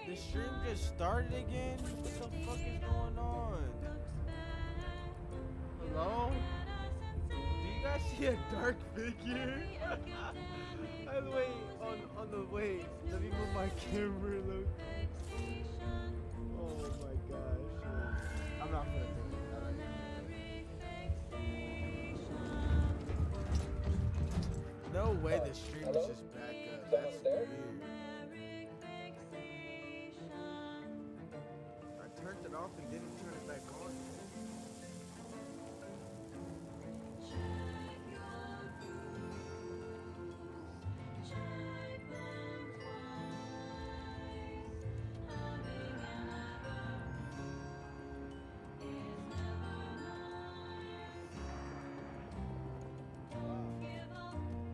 The stream just started again? What the fuck is going on? Hello? Do you guys see a dark figure? By the way, on the way, let me move my camera, look. Oh my gosh. I'm not gonna do it. I'm not gonna do it. No way the stream is just back up. That's weird. I turned it off and didn't turn it back on.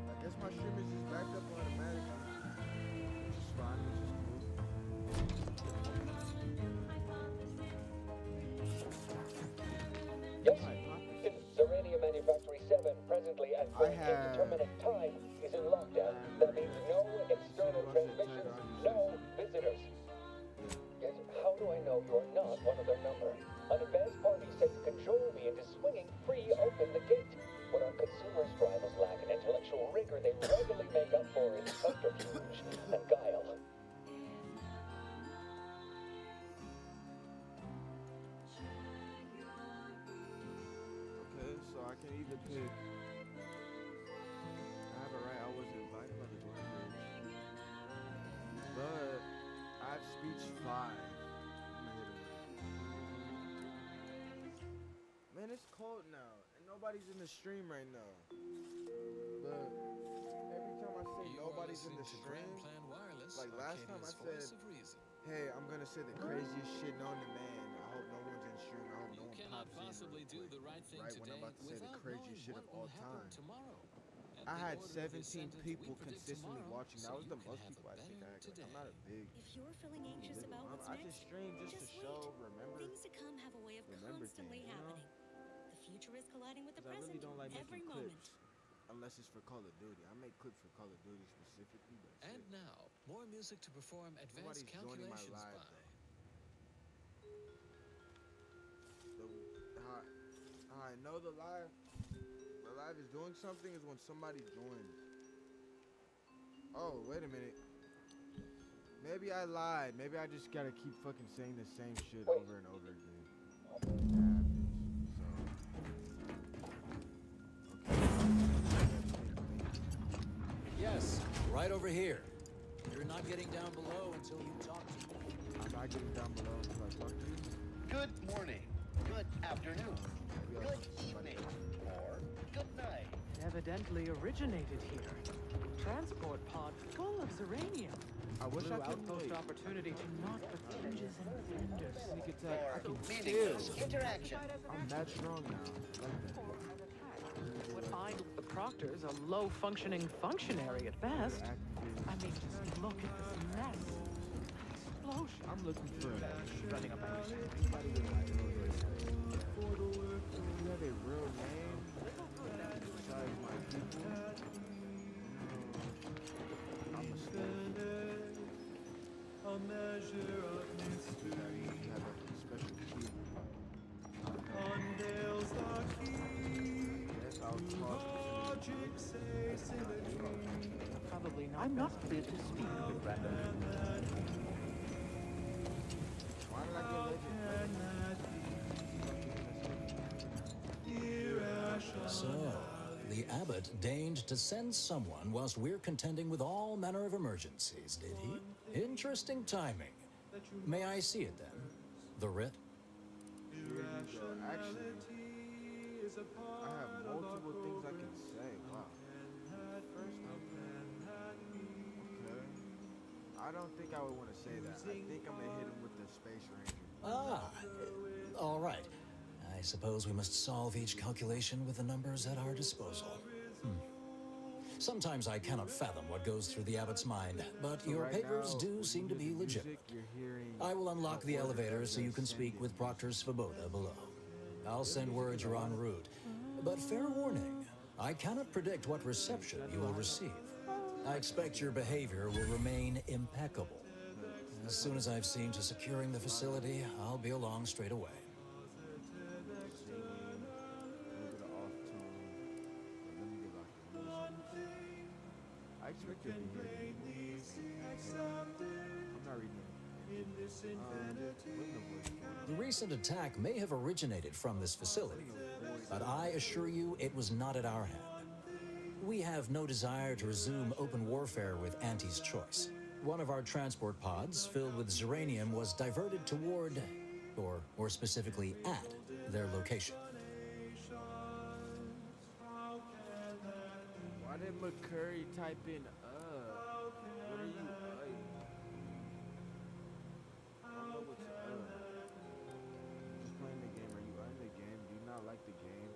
I guess my stream is just backed up automatically. Which is fine, which is cool. Yes, it's Zerania Manufactory 7, presently at an indeterminate time, is in lockdown. That means no external transmissions, no visitors. Yet, how do I know you're not one of their number? An advanced party set to control me into swinging free open the gate. When our consumers' rivals lack an intellectual rigor, they readily make up for in subterfuge and guile. So I can either pick. I have it right. I wasn't invited by the Dornbridge, but I have speech 5. Man, it's cold now, and nobody's in the stream right now. But every time I say nobody's in the stream, like last time I said, hey, I'm gonna say the craziest shit known to man. I hope no one's in stream. I hope no one pops in real quick, right when I'm about to say the craziest shit of all time. I had 17 people consistently watching. That was the most people I think I had. Like, I'm not a big. If you're feeling anxious about what's next, I just stream just to show, remember. Things to come have a way of constantly happening. The future is colliding with the present. I really don't like every making moment. clips. Unless it's for Call of Duty. I make clips for Call of Duty specifically. But and now, more music to perform advanced calculations by. How I know the live is doing something is when somebody joins. Oh, wait a minute. Maybe I lied. Maybe I just gotta keep fucking saying the same shit over and over again. Yes, right over here. You're not getting down below until you talk to me. I'm not getting down below until I talk to you. Good morning, good afternoon, good evening, or good night. Evidently originated here. Transport pod full of Zeranium. I wish I could outpost opportunity to knock the hinges and fenders. Sneak attack. I can Meaningless interaction. I'm that strong now. What find the Proctor's a low-functioning functionary at best. I mean, just look at this mess. Explosion. I'm looking for running up on you. Anybody with my you have a real name besides my people. I'm a slave. A measure of mystery. You have a special key. Unveils the key. Yes, I'll talk. Probably not. I'm not fit to speak with random. Why did I get legend? So, the abbot deigned to send someone whilst we're contending with all manner of emergencies, did he? Interesting timing. May I see it then? The writ? Actually, I have multiple things I can say. Wow. First, okay. I don't think I would want to say that. I think I'm gonna hit him with the Space Ranger. Ah, all right. I suppose we must solve each calculation with the numbers at our disposal. Sometimes I cannot fathom what goes through the abbot's mind, but your papers do seem to be legitimate. I will unlock the elevator so you can speak with Proctor Svoboda below. I'll send word you're en route. But fair warning, I cannot predict what reception you will receive. I expect your behavior will remain impeccable. As soon as I've seen to securing the facility, I'll be along straight away. I expect you to be here. I'm not reading it. The recent attack may have originated from this facility, but I assure you it was not at our hand. We have no desire to resume open warfare with Auntie's Choice. One of our transport pods, filled with Zeranium, was diverted toward, or more specifically at, their location. Why did McCurry type in What are you I don't know what's Just playing the game. Are you in the game? Do you not like the game?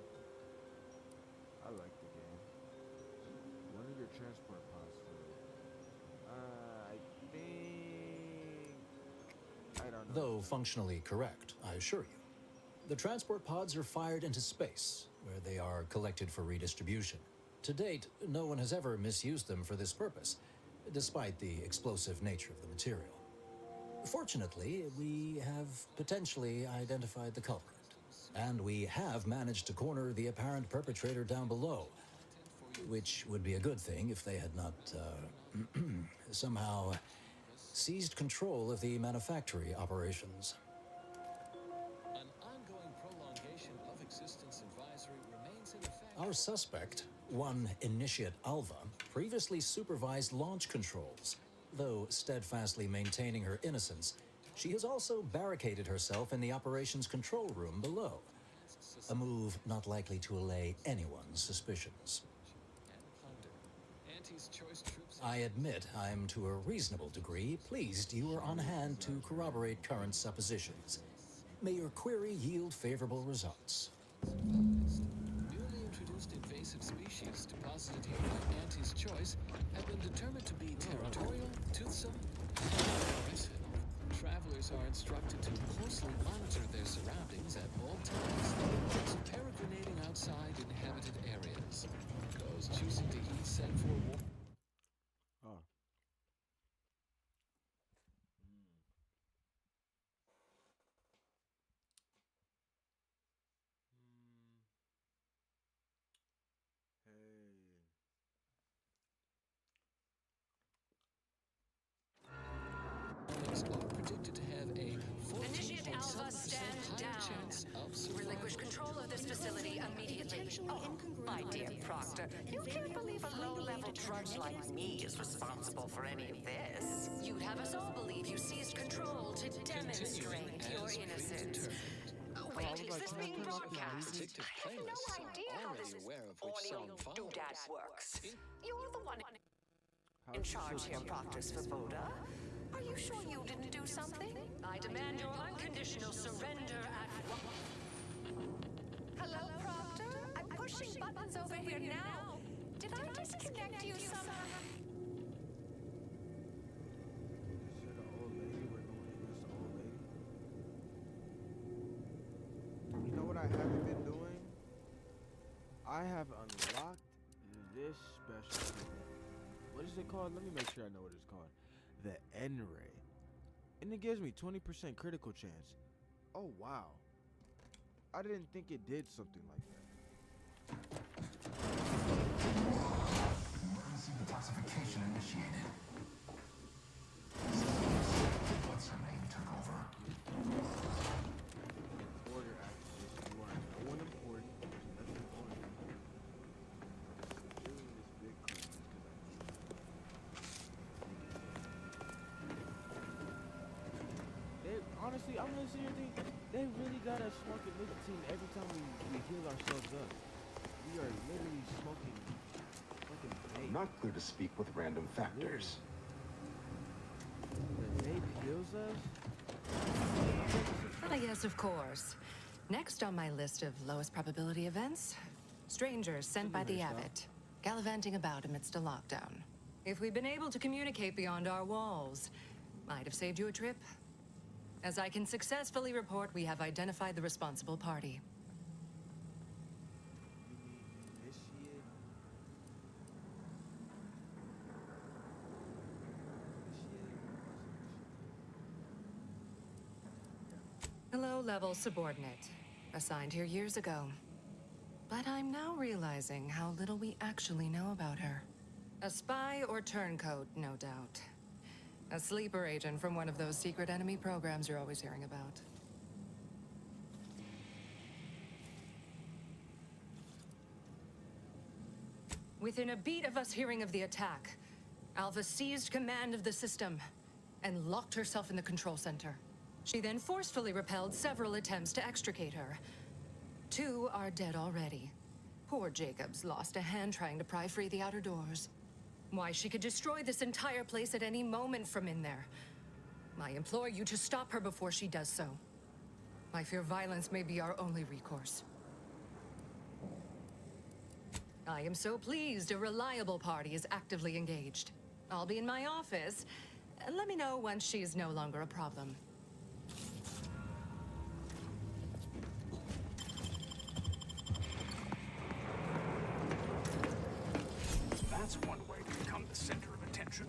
I like the game. One of your transport pods. I don't know. Though functionally correct, I assure you. The transport pods are fired into space, where they are collected for redistribution. To date, no one has ever misused them for this purpose, despite the explosive nature of the material. Fortunately, we have potentially identified the culprit, and we have managed to corner the apparent perpetrator down below, which would be a good thing if they had not, somehow seized control of the manufactory operations. An ongoing prolongation of existence advisory remains in effect. Our suspect, one Initiate Alva, previously supervised launch controls. Though steadfastly maintaining her innocence, she has also barricaded herself in the operations control room below. A move not likely to allay anyone's suspicions. I admit I'm to a reasonable degree pleased you are on hand to corroborate current suppositions. May your query yield favorable results. Newly introduced invasive species deposited here by Auntie's Choice have been determined to be territorial, toothsome, and aggressive. Travelers are instructed to closely monitor their surroundings at all times, whilst peregrinating outside inhabited areas. Those choosing to eat set for war. Are predicted to have a 14.7% higher chance of survival. Relinquish control of this facility immediately. Oh, my dear Proctor, you can't believe a low-level drudge like me is responsible for any of this. You'd have us all believe you seized control to demonstrate your innocence. Wait, is this being broadcast? I have no idea how this audio doodad works. You're the one in charge here, Proctor Svoboda. Are you sure you didn't do something? I demand your unconditional surrender at once. Hello, Proctor? I'm pushing buttons over here now. Did I disconnect you somehow? Is it an old lady? We're going against an old lady? You know what I haven't been doing? I have unlocked this special thing. What is it called? Let me make sure I know what it's called. The N-Ray. And it gives me 20% critical chance. Oh, wow. I didn't think it did something like that. Emergency detoxification initiated. What's her name took over? Order activation. You are no one important. There's nothing on you. Doing this big clean because honestly, I'm gonna sit here and think they really got us smoking nicotine every time we heal ourselves up. We are literally smoking fucking vape. Not clear to speak with random factors. The vape heals us? Ah, yes, of course. Next on my list of lowest probability events, strangers sent by the Abbot, gallivanting about amidst a lockdown. If we'd been able to communicate beyond our walls, might have saved you a trip. As I can successfully report, we have identified the responsible party. low-level subordinate, assigned here years ago. But I'm now realizing how little we actually know about her. A spy or turncoat, no doubt. A sleeper agent from one of those secret enemy programs you're always hearing about. Within a beat of us hearing of the attack, Alva seized command of the system and locked herself in the control center. She then forcefully repelled several attempts to extricate her. 2 are dead already. Poor Jacobs lost a hand trying to pry free the outer doors. Why, she could destroy this entire place at any moment from in there. I implore you to stop her before she does so. I fear violence may be our only recourse. I am so pleased a reliable party is actively engaged. I'll be in my office. Let me know once she's no longer a problem. That's one way to become the center of attention.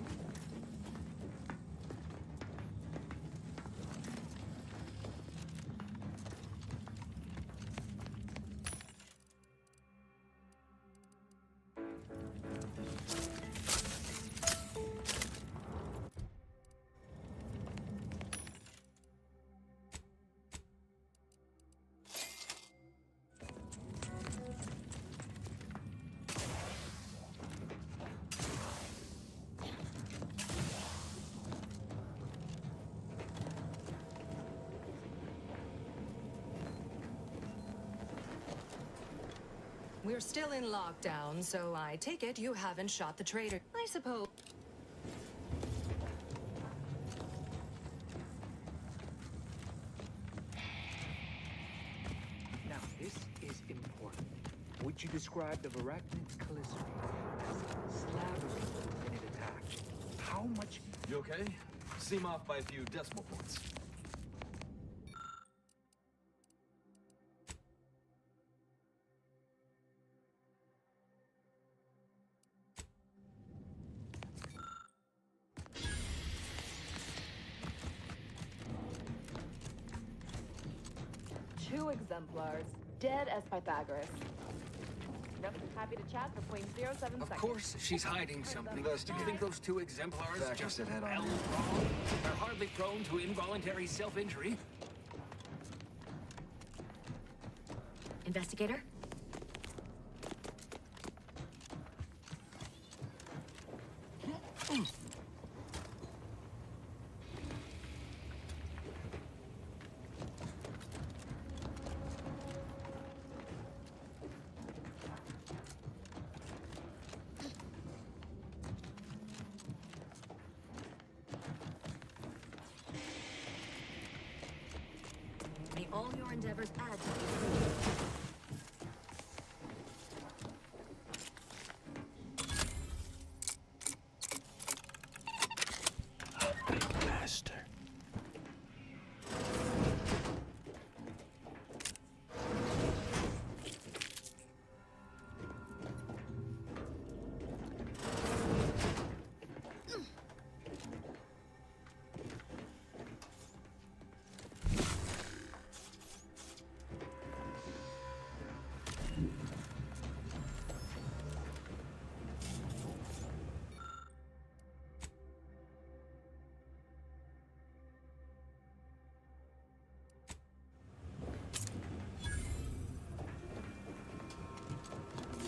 We're still in lockdown, so I take it you haven't shot the traitor. I suppose. Now, this is important. Would you describe the Arachnid's Callisto as slavering in an attack? How much... You okay? Seem off by a few decimal points. Two exemplars, dead as Pythagoras. Yep, happy to chat for 0.07 seconds. Of course, she's hiding something. Do you think those 2 exemplars just head on well wrong? They're hardly prone to involuntary self-injury. Investigator? May all your endeavors add to the Master.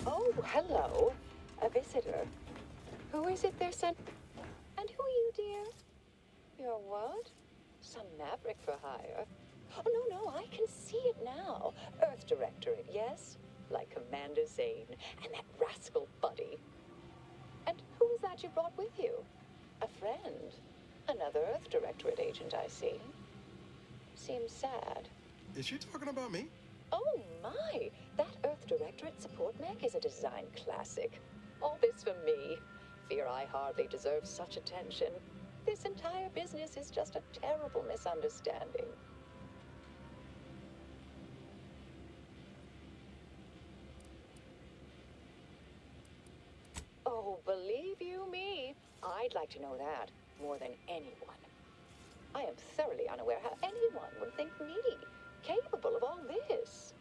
Oh, hello. A visitor. Who is it they're sent? And who are you, dear? You're what? Some maverick for hire. Oh, no, I can see it now. Earth Directorate, yes? Like Commander Zane and that rascal Buddy. And who is that you brought with you? A friend. Another Earth Directorate agent, I see. Seems sad. Is she talking about me? Oh, my. That Earth Directorate support mech is a design classic. All this for me. Fear I hardly deserve such attention. This entire business is just a terrible misunderstanding. Oh, believe you me, I'd like to know that more than anyone. I am thoroughly unaware how anyone would think me, capable of all this.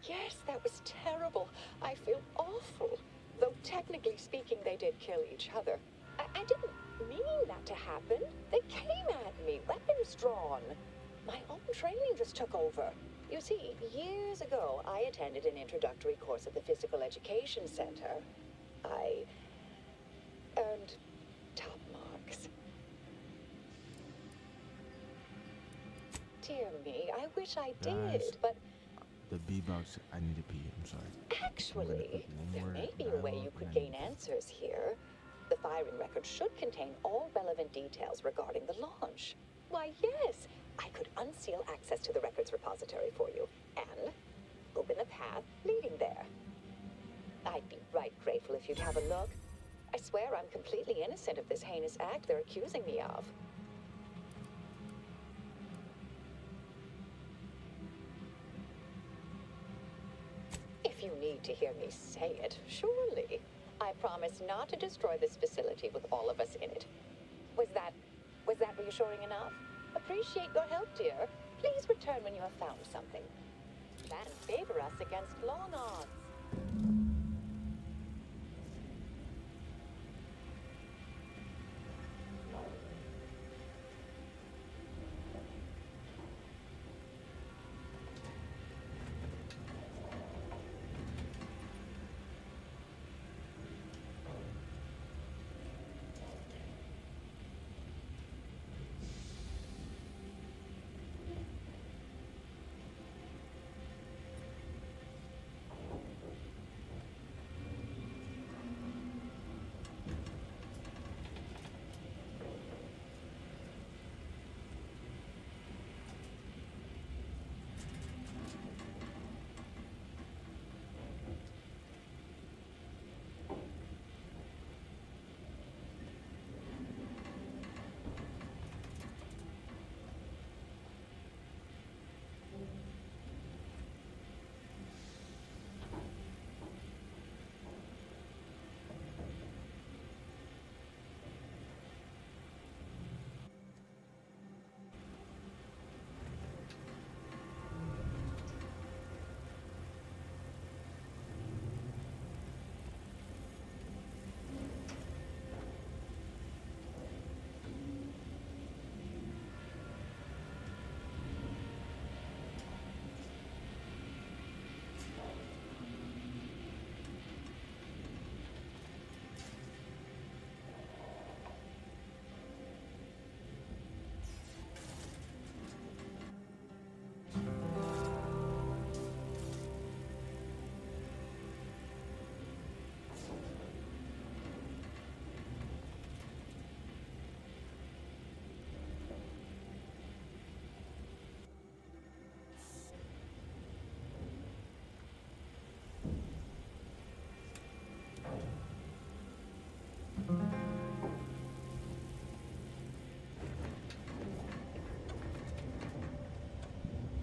Yes, that was terrible. I feel awful. Though technically speaking, they did kill each other. I didn't mean that to happen. They came at me, weapons drawn. My own training just took over. You see, years ago, I attended an introductory course at the Physical Education Center. I earned top marks. Dear me, I wish I did, but the B-box, I need to pee, I'm sorry. actually, there may be a way you could gain answers here. The firing record should contain all relevant details regarding the launch. Why, yes, I could unseal access to the records repository for you and open the path leading there. I'd be right grateful if you'd have a look. I swear I'm completely innocent of this heinous act they're accusing me of. If you need to hear me say it, surely. I promise not to destroy this facility with all of us in it. Was that reassuring enough? Appreciate your help, dear. Please return when you have found something. Plan favor us against long odds.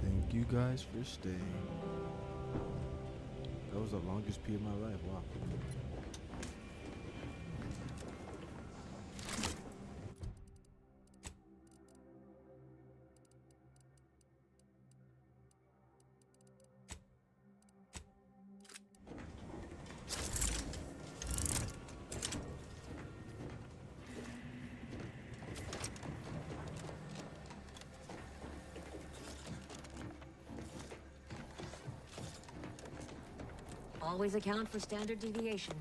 Thank you guys for staying. That was the longest pee of my life. Wow. Always account for standard deviation.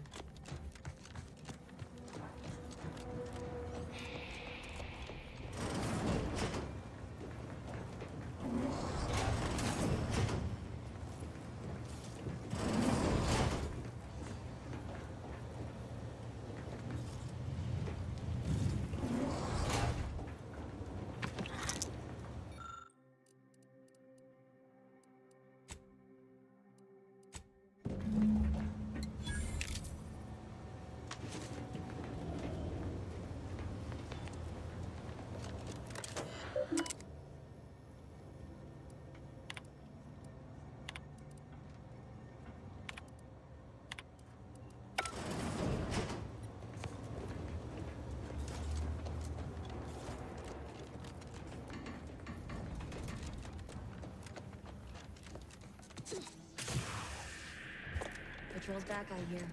Patrol's back, I hear.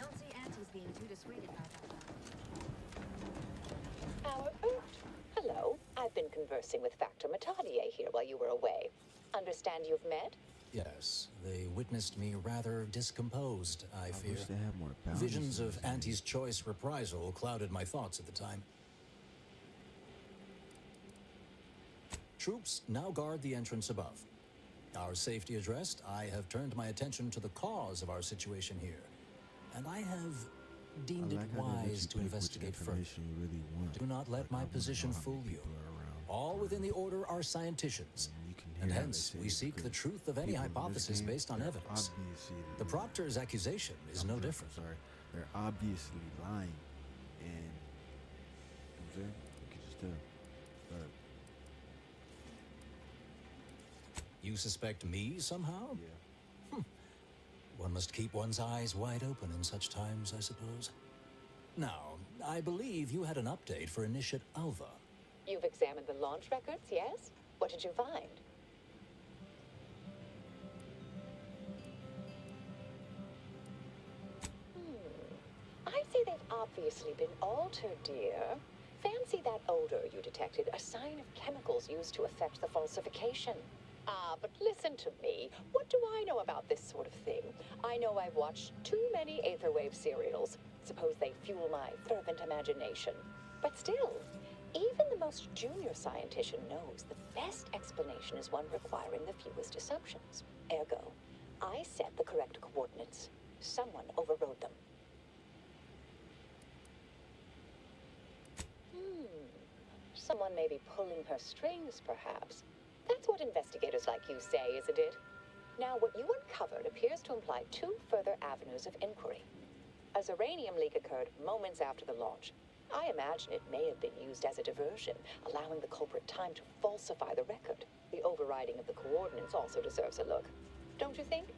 Don't see Auntie's being too dissuaded by that. Our Urt. Hello. I've been conversing with Factor Matadier here while you were away. Understand you've met? Yes, they witnessed me rather discomposed, I fear. Wish they had more bounties. Visions of Auntie's choice reprisal clouded my thoughts at the time. Troops now guard the entrance above. Our safety addressed, I have turned my attention to the cause of our situation here. And I have deemed it wise to investigate further. Really want. Do not let my position fool you. All within the Order are scienticians, and hence we seek the truth of any hypothesis based on evidence. The Proctor's accusation is no different. Sorry, they're obviously lying, and you can just tell. You suspect me somehow? Yeah. One must keep one's eyes wide open in such times, I suppose. Now, I believe you had an update for Initiate Alva. You've examined the launch records, yes? What did you find? I'd say they've obviously been altered, dear. Fancy that odor you detected, a sign of chemicals used to affect the falsification. Ah, but listen to me. What do I know about this sort of thing? I know I've watched too many Aetherwave serials. Suppose they fuel my fervent imagination. But still, even the most junior scientician knows the best explanation is one requiring the fewest assumptions. Ergo, I set the correct coordinates. Someone overrode them. Someone may be pulling her strings, perhaps. That's what investigators like you say, isn't it? Now, what you uncovered appears to imply two further avenues of inquiry. A Zeranium leak occurred moments after the launch. I imagine it may have been used as a diversion, allowing the culprit time to falsify the record. The overriding of the coordinates also deserves a look. Don't you think?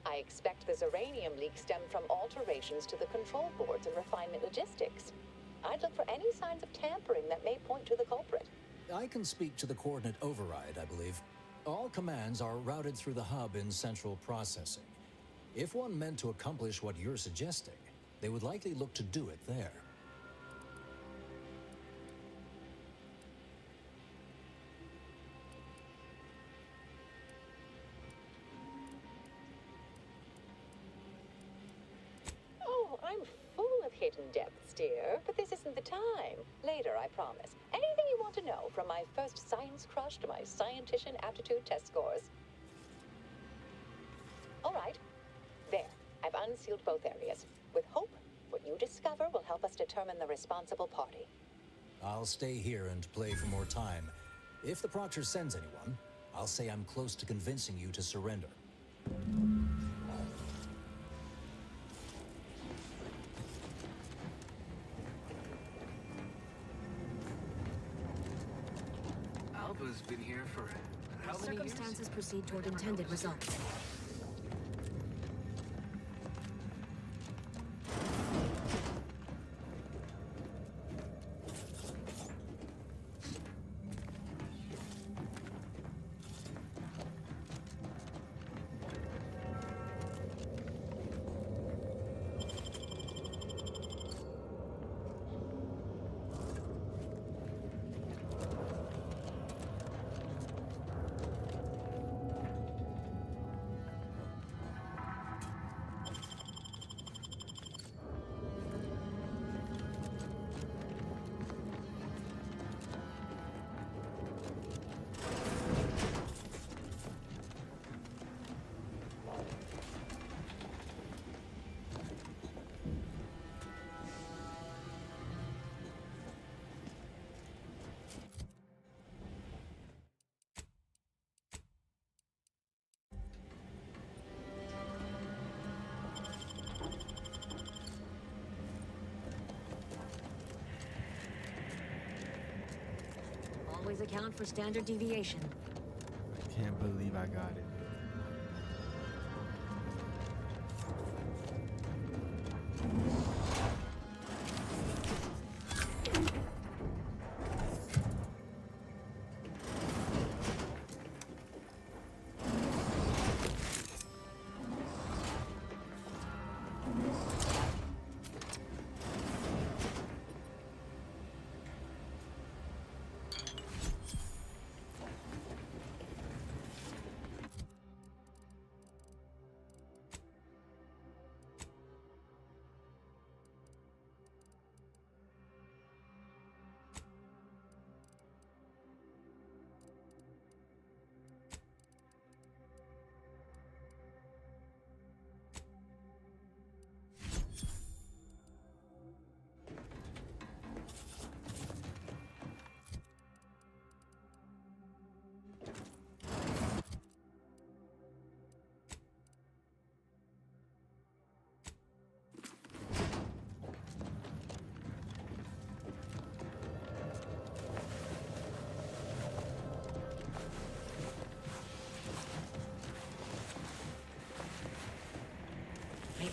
I expect the Zeranium leak stemmed from alterations to the control boards and refinement logistics. I'd look for any signs of tampering that may point to the culprit. I can speak to the coordinate override, I believe. All commands are routed through the hub in central processing. If one meant to accomplish what you're suggesting, they would likely look to do it there. I'm full of hidden depths, dear, but this isn't the time. Later, I promise. Anything you want to know, from my first science crush to my scientician aptitude test scores. All right. There. I've unsealed both areas. With hope, what you discover will help us determine the responsible party. I'll stay here and play for more time. If the Proctor sends anyone, I'll say I'm close to convincing you to surrender. Alva's been here for how many years? Circumstances proceed toward intended results. Always account for standard deviation. I can't believe I got it.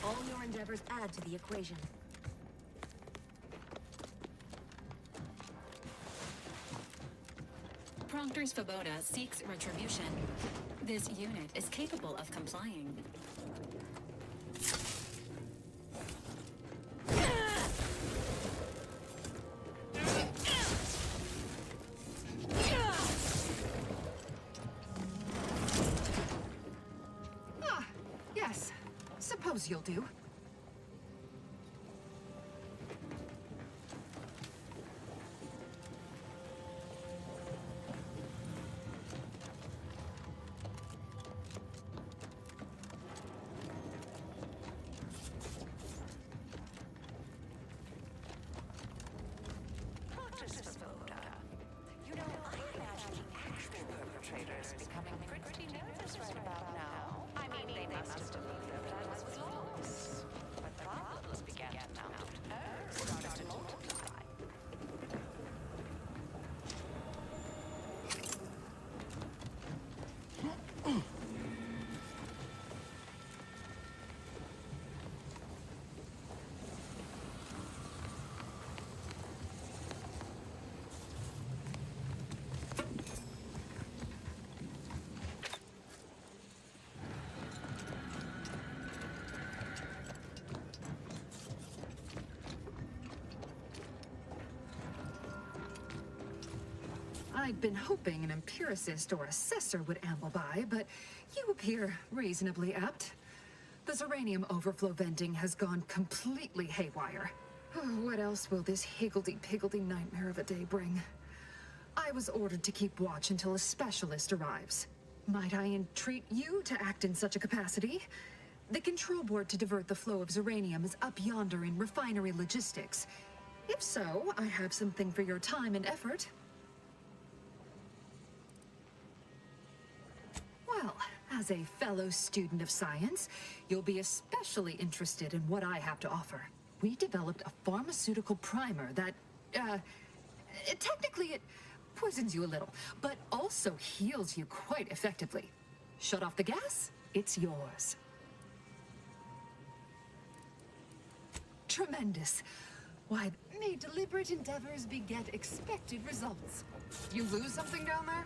all your endeavors add to the equation. Proctor Svoboda seeks retribution. This unit is capable of complying. Yes. Suppose you'll do. I'd been hoping an empiricist or assessor would amble by, but you appear reasonably apt. The Zeranium overflow venting has gone completely haywire. What else will this higgledy-piggledy nightmare of a day bring? I was ordered to keep watch until a specialist arrives. Might I entreat you to act in such a capacity? The control board to divert the flow of Zeranium is up yonder in refinery logistics. If so, I have something for your time and effort. Well, as a fellow student of science, you'll be especially interested in what I have to offer. We developed a pharmaceutical primer that, technically it poisons you a little, but also heals you quite effectively. Shut off the gas, it's yours. Tremendous. Why, may deliberate endeavors beget expected results. You lose something down there?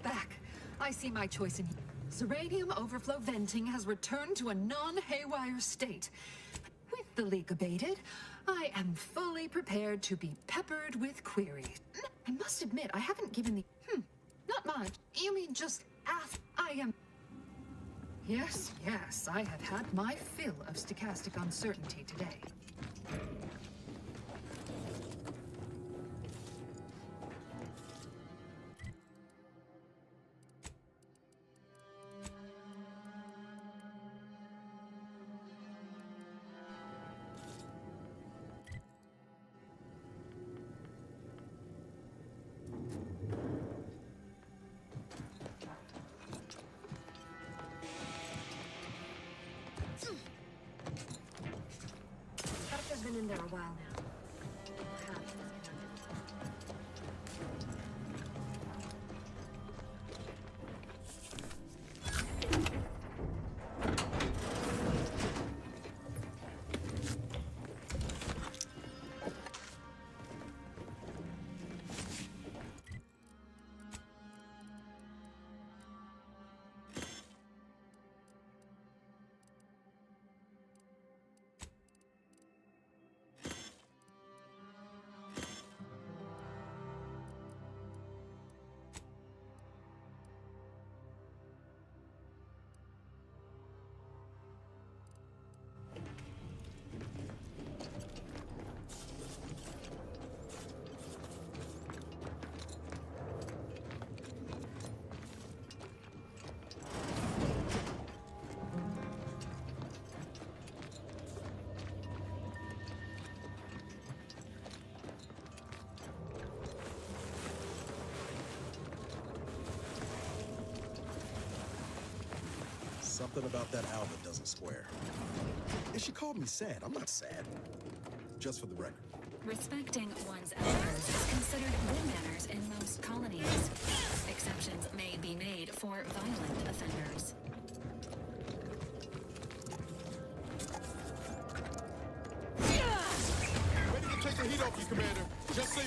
Back. I see my choice in Zeranium overflow venting has returned to a non-haywire state. With the leak abated, I am fully prepared to be peppered with queries. I must admit, I haven't given the... not much. You mean just ask... I am... Yes, yes, I have had my fill of stochastic uncertainty today. Doctor's been in there a while now. Perhaps disconnected. Something about that Albert doesn't square. And she called me sad. I'm not sad. Just for the record. Respecting one's elders is considered good manners in most colonies. Exceptions may be made for violent offenders. Ready to take the heat off you, Commander. Just say...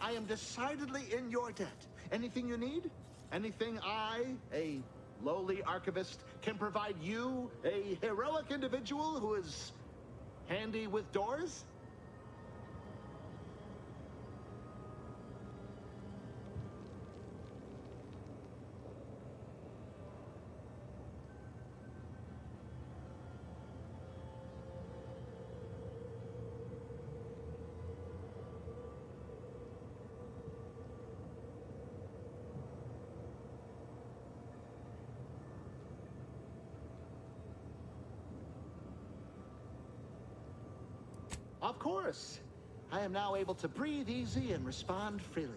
I am decidedly in your debt. Anything you need? Anything I, a lowly archivist, can provide you, a heroic individual who is handy with doors? Of course. I am now able to breathe easy and respond freely.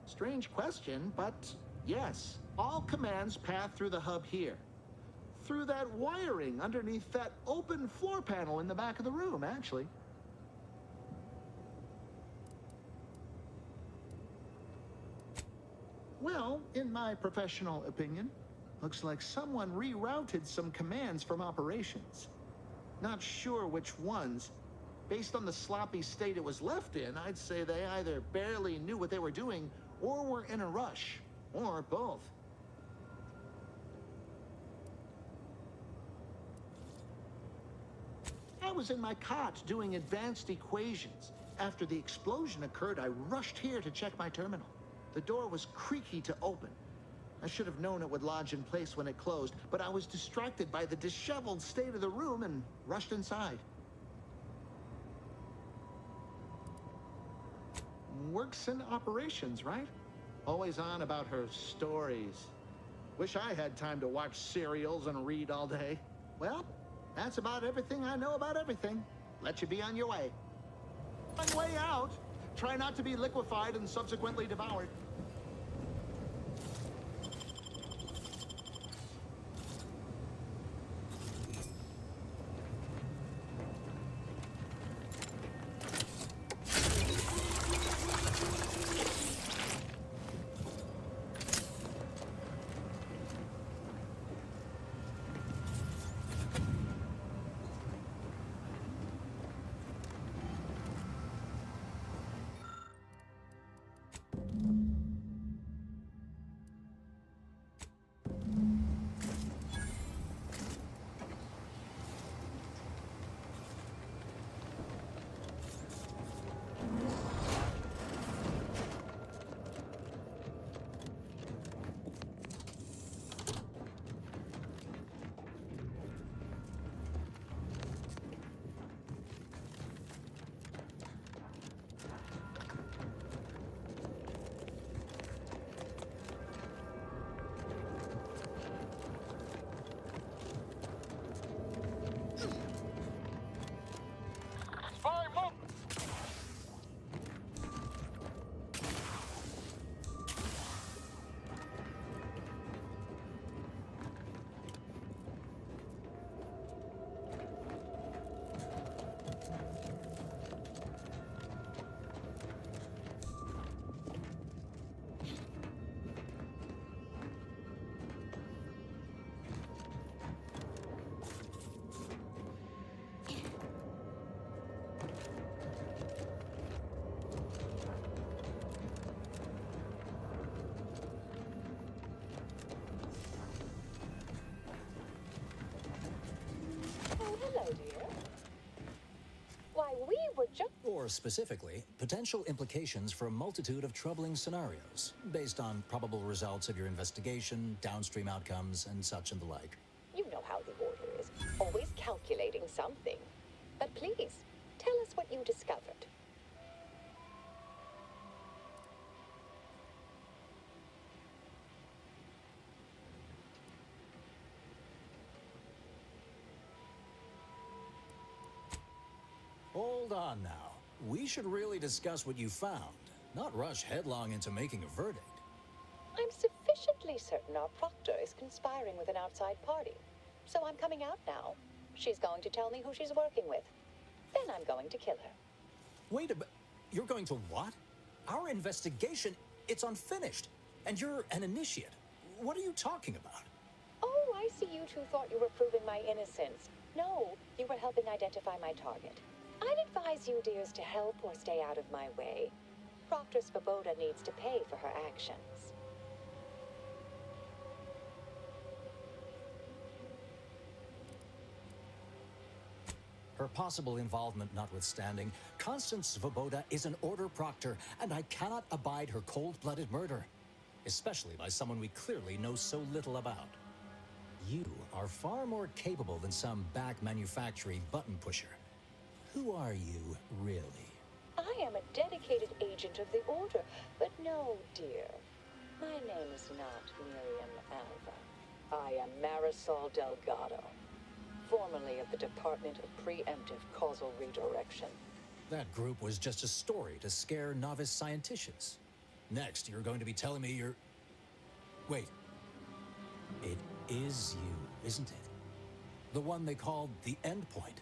Strange question, but yes. All commands pass through the hub here. through that wiring underneath that open floor panel in the back of the room, actually. Well, in my professional opinion, looks like someone rerouted some commands from operations. Not sure which ones. Based on the sloppy state it was left in, I'd say they either barely knew what they were doing or were in a rush, or both. I was in my cot doing advanced equations. After the explosion occurred, I rushed here to check my terminal. The door was creaky to open. I should have known it would lodge in place when it closed, but I was distracted by the disheveled state of the room and rushed inside. Works in operations, right? Always on about her stories. Wish I had time to watch serials and read all day. Well, that's about everything I know about everything. Let you be on your way. On way out, try not to be liquefied and subsequently devoured. Hello, dear. Why, we were just... Or specifically, potential implications for a multitude of troubling scenarios, based on probable results of your investigation, downstream outcomes, and such and the like. You know how the Order is. Always calculating something. But please, tell us what you discovered. Hold on now. We should really discuss what you found, not rush headlong into making a verdict. I'm sufficiently certain our proctor is conspiring with an outside party. So I'm coming out now. She's going to tell me who she's working with. Then I'm going to kill her. Wait a minute. You're going to what? Our investigation, it's unfinished. And you're an initiate. What are you talking about? Oh, I see you two thought you were proving my innocence. No, you were helping identify my target. I'd advise you, dears, to help or stay out of my way. Proctor Svoboda needs to pay for her actions. Her possible involvement notwithstanding, Constance Svoboda is an Order Proctor, and I cannot abide her cold-blooded murder. Especially by someone we clearly know so little about. You are far more capable than some back-manufacturing button pusher. Who are you, really? I am a dedicated agent of the Order, but no, dear. My name is not Miriam Alva. I am Marisol Delgado, formerly of the Department of Preemptive Causal Redirection. That group was just a story to scare novice scienticians. Next, you're going to be telling me you're... Wait. It is you, isn't it? The one they called the Endpoint.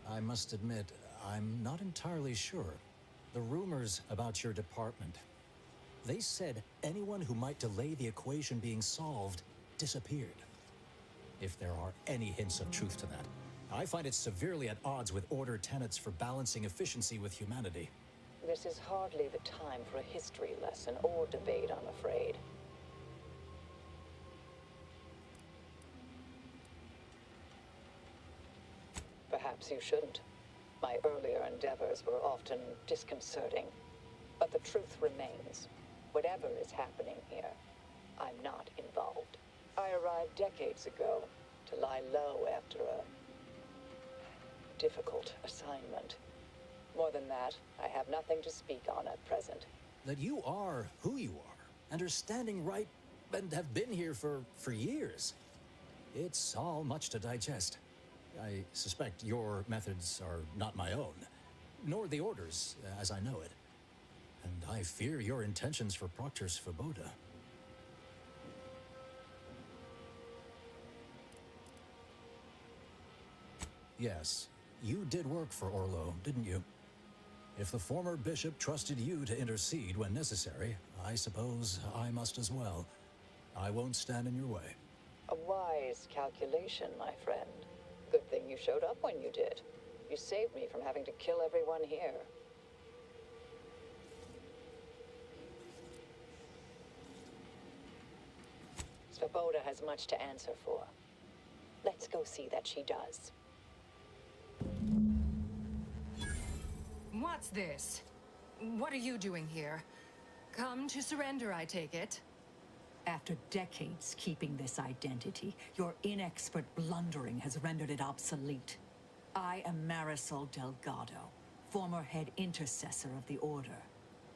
I must admit, I'm not entirely sure. The rumors about your department. They said anyone who might delay the equation being solved disappeared. If there are any hints of truth to that, I find it severely at odds with Order tenets for balancing efficiency with humanity. This is hardly the time for a history lesson or debate, I'm afraid. Perhaps you shouldn't. My earlier endeavors were often disconcerting. But the truth remains. Whatever is happening here, I'm not involved. I arrived decades ago to lie low after a difficult assignment. More than that, I have nothing to speak on at present. That you are who you are, and are standing right, and have been here for years. It's all much to digest. I suspect your methods are not my own, nor the Order's, as I know it. And I fear your intentions for Proctor Svoboda. Yes, you did work for Orlo, didn't you? If the former bishop trusted you to intercede when necessary, I suppose I must as well. I won't stand in your way. A wise calculation, my friend. Good thing you showed up when you did. You saved me from having to kill everyone here. Svoboda has much to answer for. Let's go see that she does. What's this? What are you doing here? Come to surrender, I take it? After decades keeping this identity, your inexpert blundering has rendered it obsolete. I am Marisol Delgado, former head intercessor of the Order.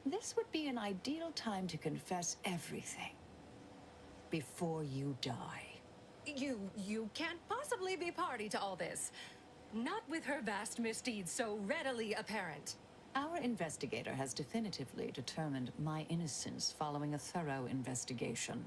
This would be an ideal time to confess everything. Before you die. You can't possibly be party to all this. Not with her vast misdeeds so readily apparent. Our investigator has definitively determined my innocence following a thorough investigation.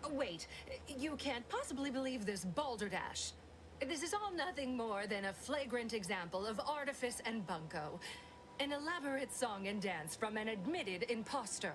Wait, you can't possibly believe this balderdash. This is all nothing more than a flagrant example of artifice and bunco. An elaborate song and dance from an admitted imposter.